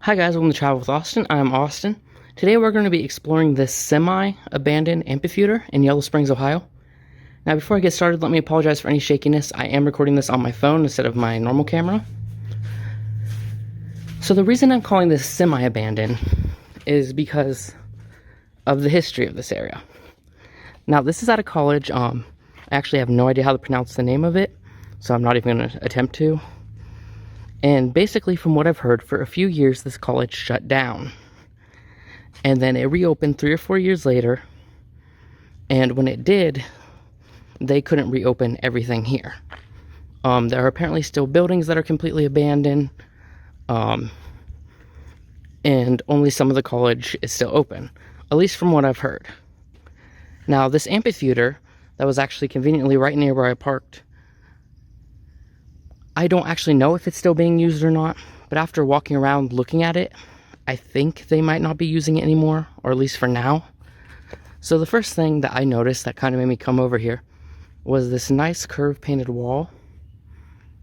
Hi guys, welcome to Travel with Austin. I'm Austin. Today we're going to be exploring this semi-abandoned amphitheater in Yellow Springs, Ohio. Now before I get started, let me apologize for any shakiness. I am recording this on my phone instead of my normal camera. So the reason I'm calling this semi-abandoned is because of the history of this area. Now this is at a college. I actually have no idea how to pronounce the name of it, so I'm not even going to attempt to. And basically, from what I've heard, for a few years, this college shut down. And then it reopened 3 or 4 years later. And when it did, they couldn't reopen everything here. There are apparently still buildings that are completely abandoned. And only some of the college is still open, at least from what I've heard. Now, this amphitheater that was actually conveniently right near where I parked, I don't actually know if it's still being used or not, but after walking around looking at it, I think they might not be using it anymore, or at least for now. So the first thing that I noticed that kind of made me come over here was this nice curved painted wall.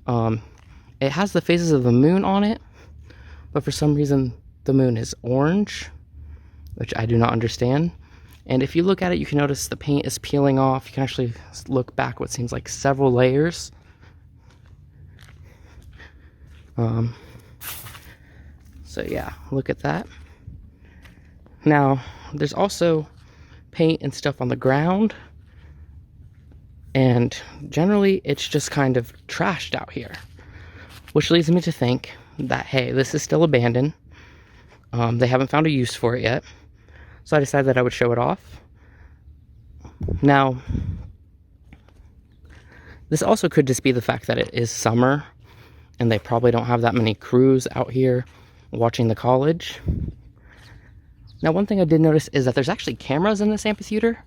It has the phases of the moon on it, but for some reason the moon is orange, which I do not understand. And if you look at it, you can notice the paint is peeling off. You can actually look back what seems like several layers. So yeah, look at that. Now, there's also paint and stuff on the ground, and generally it's just kind of trashed out here, which leads me to think that, hey, this is still abandoned. They haven't found a use for it yet, so I decided that I would show it off. Now, this also could just be the fact that it is summer and they probably don't have that many crews out here watching the college. Now, one thing I did notice is that there's actually cameras in this amphitheater.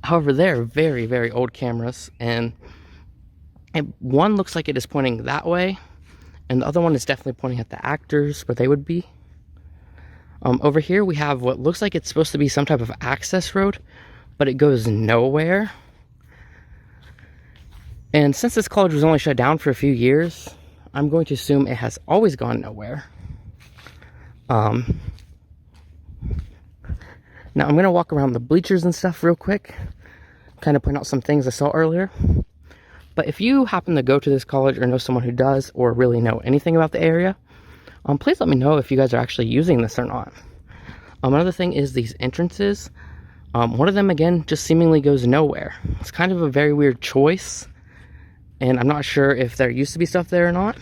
However, they're very, very old cameras, and one looks like it is pointing that way, and the other one is definitely pointing at the actors where they would be. Over here we have what looks like it's supposed to be some type of access road, but it goes nowhere. And since this college was only shut down for a few years, I'm going to assume it has always gone nowhere. Now I'm going to walk around the bleachers and stuff real quick, kind of point out some things I saw earlier. But if you happen to go to this college or know someone who does, or really know anything about the area, please let me know if you guys are actually using this or not. Another thing is these entrances. One of them, again, just seemingly goes nowhere. It's kind of a very weird choice, and I'm not sure if there used to be stuff there or not.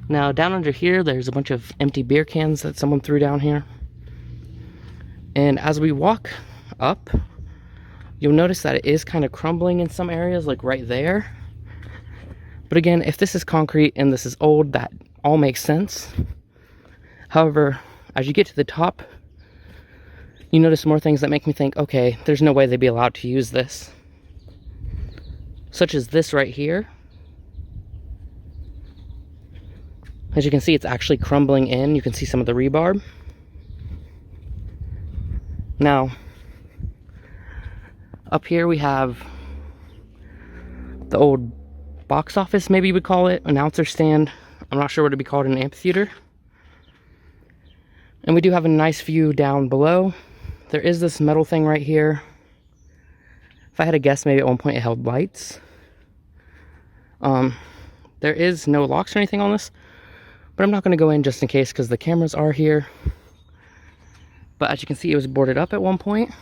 Now, down under here, there's a bunch of empty beer cans that someone threw down here. And as we walk up, you'll notice that it is kind of crumbling in some areas, like right there. But again, if this is concrete and this is old, that all makes sense. However, as you get to the top, you notice more things that make me think, okay, there's no way they'd be allowed to use this. Such as this right here. As you can see, it's actually crumbling in. You can see some of the rebar. Now, up here we have the old box office, maybe you would call it, announcer stand. I'm not sure what it'd be called in an amphitheater. And we do have a nice view down below. There is this metal thing right here. If I had to guess, maybe at one point it held lights. There is no locks or anything on this, but I'm not going to go in just in case because the cameras are here. But as you can see, it was boarded up at one point.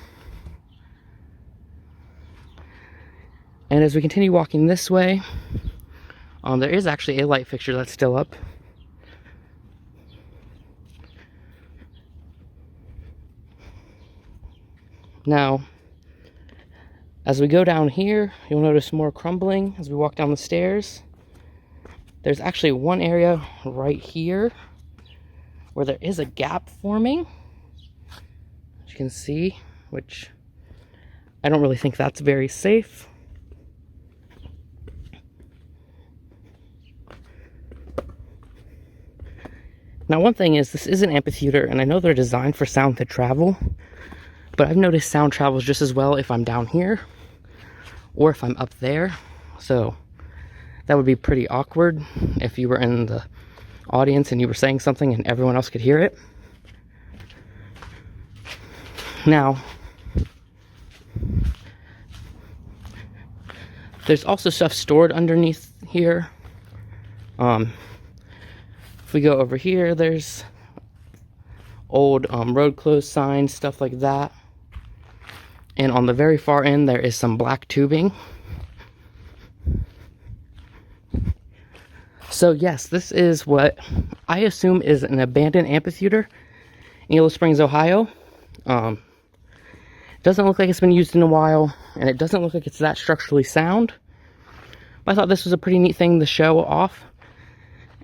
And as we continue walking this way, there is actually a light fixture that's still up. Now, as we go down here, you'll notice more crumbling as we walk down the stairs. There's actually one area right here where there is a gap forming, as you can see, which I don't really think that's very safe. Now, one thing is, this is an amphitheater, and I know they're designed for sound to travel, but I've noticed sound travels just as well if I'm down here or if I'm up there. So that would be pretty awkward if you were in the audience and you were saying something and everyone else could hear it. Now, there's also stuff stored underneath here. If we go over here, there's old road closed signs, stuff like that. And on the very far end, there is some black tubing. So yes, this is what I assume is an abandoned amphitheater in Yellow Springs, Ohio. It doesn't look like it's been used in a while, and it doesn't look like it's that structurally sound. But I thought this was a pretty neat thing to show off.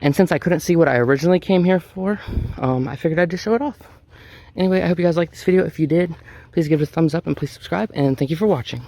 And since I couldn't see what I originally came here for, I figured I'd just show it off. Anyway, I hope you guys liked this video. If you did, please give it a thumbs up and please subscribe. And thank you for watching.